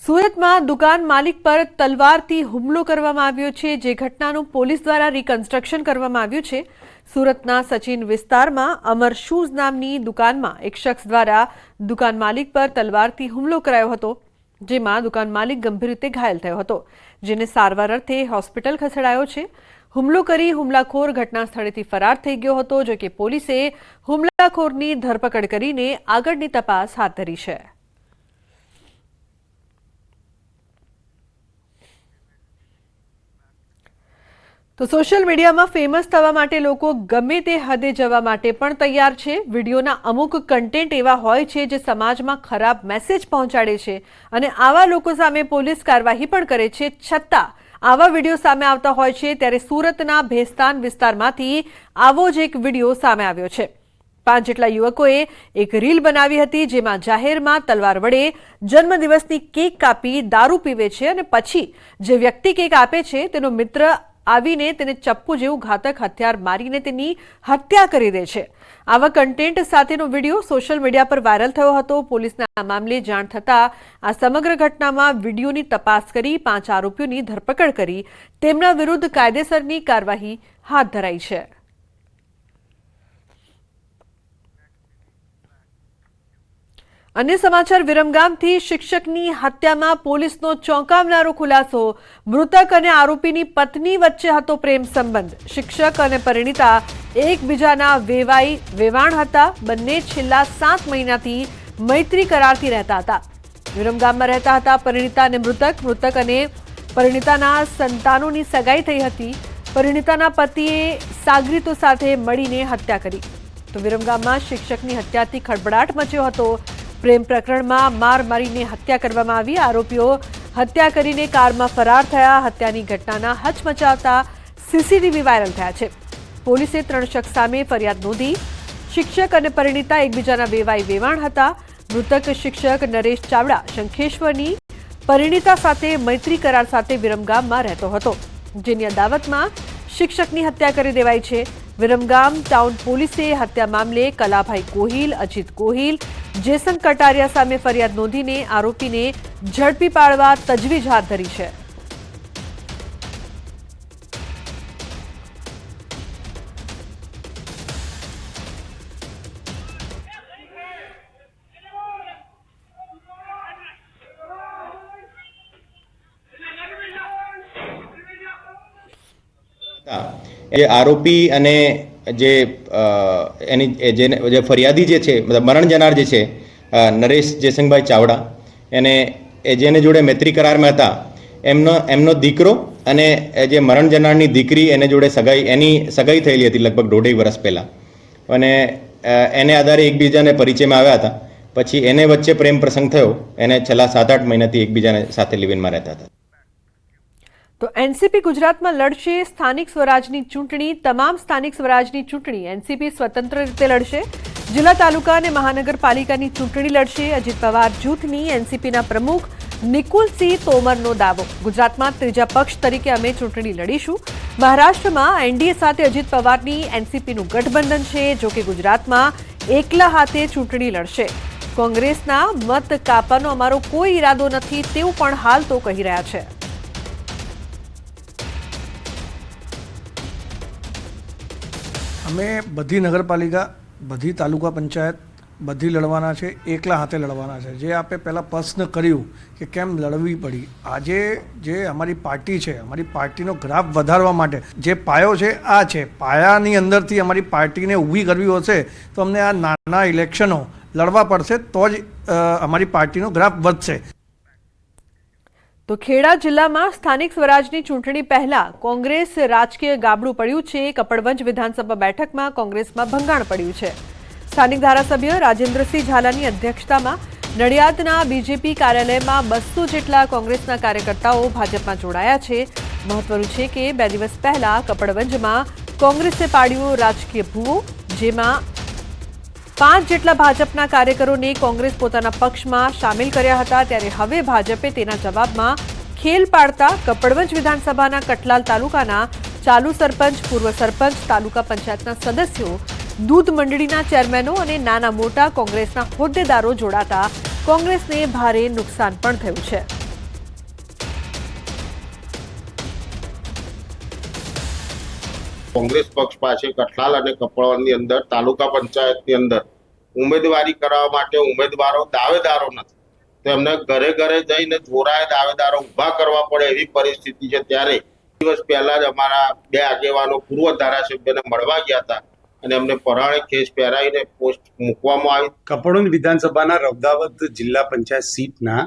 સુરતમાં દુકાન માલિક પર તલવારથી હુમલો કરવામાં આવ્યો છે, જે ઘટનાનું પોલીસ દ્વારા રિકન્સ્ટ્રક્શન કરવામાં આવ્યું છે। સુરતના સચિન વિસ્તારમાં અમર શૂઝ નામની દુકાનમાં એક શખ્સ દ્વારા દુકાન માલિક પર તલવારથી હુમલો કરાયો હતો, જેમાં દુકાન માલિક ગંભીર રીતે ઘાયલ થયો હતો, જેને સારવાર અર્થે હોસ્પિટલ ખસેડાયો છે। હુમલો કરી હુમલાખોર ઘટના સ્થળેથી ફરાર થઈ ગયો હતો, જો કે પોલીસે હુમલાખોરની ધરપકડ કરીને આગળની તપાસ હાથ ધરી છે। તો સોશિયલ મીડિયામાં ફેમસ થવા માટે લોકો ગમે તે હદે જવા માટે પણ તૈયાર છે। વિડીયોના અમુક કન્ટેન્ટ એવા હોય છે જે સમાજમાં ખરાબ મેસેજ પહોંચાડે છે અને આવા લોકો સામે પોલીસ કાર્યવાહી પણ કરે છે, છતાં આવા વિડીયો સામે આવતા હોય છે। ત્યારે સુરતના ભેસ્તાન વિસ્તારમાંથી આવો જ એક વિડીયો સામે આવ્યો છે। 5 જેટલા યુવકોએ એક રીલ બનાવી હતી, જેમાં જાહેરમાં તલવાર વડે જન્મદિવસની કેક કાપી દારૂ પીવે છે અને પછી જે વ્યક્તિ કેક આપે છે તેનો મિત્ર આવીને તેને ચપ્પુ જેવું ઘાતક હથિયાર મારીને તેની હત્યા કરી દે છે। આવા કન્ટેન્ટ સાથેનો વિડીયો સોશિયલ મીડિયા પર વાયરલ થયો હતો। પોલીસને આ મામલે જાણ થતાં આ સમગ્ર ઘટનામાં વિડીયોની તપાસ કરી 5 આરોપીઓની ધરપકડ કરી તેમના વિરુદ્ધ કાયદેસરની કાર્યવાહી હાથ ધરાઈ છે। अन्य समाचार विरमगामथी शिक्षकनी हत्यामां पोलीसनो चौंकावनारो खुलासो। मृतक अने आरोपीनी पत्नी वच्चे हतो प्रेम संबंध। शिक्षक अने परिणीता एकबीजाना वेवाण हता। बंने छेल्ला 7 महीनाथी मैत्री करारथी रहता हता। विरमगाममां रहता हता परिणीता अने मृतक। मृतक अने परिणीताना संतानोनी सगाई थई हती। परिणीताना पतिए सागरीतो साथे मळीने हत्या करी। तो विरमगाममां शिक्षकनी हत्याथी खळबळाट मच्यो हतो। प्रेम प्रकरण में मार मारीने हत्या करवामां आवी। आरोपीओ हत्या करीने कारमां फरार थया। हत्यानी घटनाना हचमचावता सीसीटीवी वायरल थया छे। पोलीसे 3 शख्स सामे फरियाद नोंधी। शिक्षक अने परिणीता एकबीजाना वेवाण हता। मृतक शिक्षक नरेश चावड़ा शंखेश्वरनी परिणीता साथे मैत्री करार साथे विरमगाममां रहतो हतो, जेनी अदावतमां शिक्षकनी हत्या करी देवाई छे। विरमगाम टाउन पोलीसे हत्या मामले कलाभाई गोहिल, अजित गोहिल, जेसन कटारिया सामे फरियाद नोंधीने आरोपीने झड़पी पाडवा तजवीज हाथ धरी छे। आरोपी अने जे फरियादी जे छे मतलब मरण जनार जे छे नरेश जेसंगभाई चावड़ा एने जेने जोड़े मैत्री करार में हता एमनो दीकरो अने जे मरण जनारनी दीकरी एने जोड़े सगाई थयेली हती लगभग 1.5 वर्ष पहला अने एने आधारे एकबीजाने परिचय में आव्या हता। पछी एने वच्चे प्रेम प्रसंग थयो। एने छेल्ला 7-8 महीनाथी एकबीजाने साथे लिव इन में रहता हता। तो एनसीपी गुजरात में लड़शे स्थानिक स्वराजनी चूंटणी। तमाम स्थानिक स्वराजनी चूंटणी एनसीपी स्वतंत्र रीते लड़शे। जिला तालुका और महानगरपालिकानी चूंटणी लड़शे। अजीत पवार जूथनी एनसीपीना प्रमुख निकुलसिंह तोमरनो दावो। गुजरात में त्रीजा पक्ष तरीके अमे चूंटणी लड़ीशुं। महाराष्ट्र में एनडीए साथे अजीत पवारनी एनसीपीनुं गठबंधन छे, जो कि गुजरात में एकला हाथे चूंटणी लड़शे। कोंग्रेसना मत कापવાનો અમારો કોઈ ઈરાદો નથી તેવું પણ હાલ તો કહી રહ્યા છે। અમે બધી નગરપાલિકા, બધી તાલુકા પંચાયત બધી લડવાના છે, એકલા હાથે લડવાના છે। જે આપે પહેલાં પ્રશ્ન કર્યું કે કેમ લડવી પડી, આજે જે અમારી પાર્ટી છે, અમારી પાર્ટીનો ગ્રાફ વધારવા માટે જે પાયો છે આ છે। પાયાની અંદરથી અમારી પાર્ટીને ઊભી કરવી હશે તો અમને આ નાના ઇલેક્શનો લડવા પડશે, તો જ અમારી પાર્ટીનો ગ્રાફ વધશે। तो खेड़ा जिला में स्थानिक स्वराजनी चूंटणी पहला कोंग्रेस राजकीय गाबड़ू पड्યું છે। कपड़वंज विधानसभा बैठक में कोंग्रेस में भंगाण पड्યું છે। स्थानिक धारासभ्य राजेन्द्रसिंह झालानी अध्यक्षता में नडियादना बीजेपी कार्यालय में 200 जेटला कोंग्रेसना कार्यकर्ताओं भाजप में जोड़ाया है। महत्वनुं छे के 2 दिवस पहला कपड़वंज में कोंग्रेसे पाड्यो राजकीय भूवो, जेमां 5 जेटला भाजपना कार्यकरोने कोंग्रेस पोताना पक्षमां शामिल कर्या हता। त्यारे हवे भाजपे तेना जवाबमां खेल पाडता कपड़वंज विधानसभाना कटलाल तालुकाना चालू सरपंच, पूर्व सरपंच, तालुका पंचायतना सदस्यो, दूध मंडळीना चेरमेनो अने नाना मोटा कोंग्रेसना होद्देदारो जोड़ाता कोंग्रेसने भारे नुकसान पण थयुं छे। કોંગ્રેસ પક્ષ પાસે કઠલાલ અને કપડવંજની અંદર તાલુકા પંચાયતની અંદર ઉમેદવારી કરવા માટે ઉમેદવારો દાવેદારો નથી, તો એમને ઘરે ઘરે જઈને જોરાએ દાવેદારો ઊભા કરવા પડે એવી પરિસ્થિતિ છે। ત્યારે દિવસ પહેલા જ અમારા 2 આગેવાનો પૂર્વ ધારાસભ્યને મળવા ગયા હતા અને એમને પરાણે ખેસ પહેરાવીને પોસ્ટ મૂકવામાં આવી। કપડવંજ વિધાનસભાના રૌદાવત જિલ્લા પંચાયત સીટના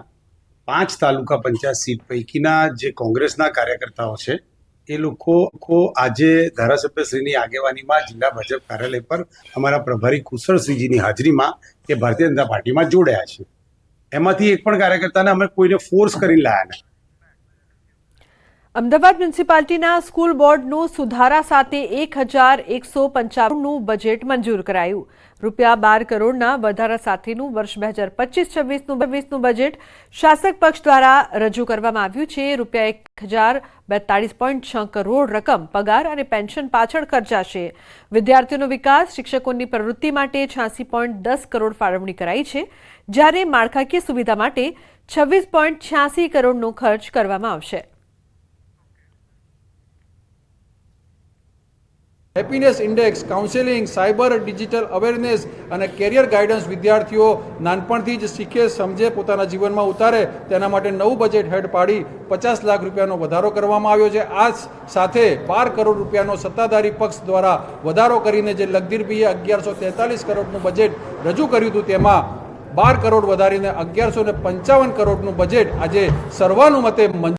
5 તાલુકા પંચાયત સીટ પૈકીના જે કોંગ્રેસના કાર્યકર્તાઓ છે એ લોકો આજે ધારાસભ્યશ્રીની આગેવાનીમાં જિલ્લા ભાજપ કાર્યાલય પર અમારા પ્રભારી કુશળસિંહજીની હાજરીમાં એ ભારતીય જનતા પાર્ટીમાં જોડાયા છે। એમાંથી એક પણ કાર્યકર્તાને અમે કોઈને ફોર્સ કરીને લાયા નથી। અમદાવાદ મ્યુનિસિપાલિટીના સ્કૂલ બોર્ડનું સુધારા સાથે 1195નું બજેટ મંજૂર કરાયું। ₹12 કરોડના વધારા સાથેનું વર્ષ 2025-26નું બજેટ શાસક પક્ષ દ્વારા રજૂ કરવામાં આવ્યું છે। ₹1042.6 કરોડ રકમ પગાર અને પેન્શન પાછળ ખર્ચાશે। વિદ્યાર્થીઓનો વિકાસ, શિક્ષકોની પ્રવૃત્તિ માટે 86.10 કરોડ ફાળવણી કરાઈ છે, જ્યારે માળખાકીય સુવિધા માટે 26.86 કરોડનો ખર્ચ કરવામાં આવશે। Happiness index, counselling, cyber digital awareness અને કેરિયર ગાઈડન્સ વિદ્યાર્થીઓ નાનપણથી જ શીખે, સમજે, પોતાના જીવનમાં ઉતારે તેના માટે નવું બજેટ હેડ પાડી 50 લાખ રૂપિયાનો વધારો કરવામાં આવ્યો છે। આ સાથે 12 કરોડ રૂપિયાનો સત્તાધારી પક્ષ દ્વારા વધારો કરીને જે લગદીરભાઈએ 1143 કરોડનું બજેટ રજૂ કર્યું હતું તેમાં 12 કરોડ વધારીને 1155 કરોડનું બજેટ આજે સર્વાનુમતે મંજૂર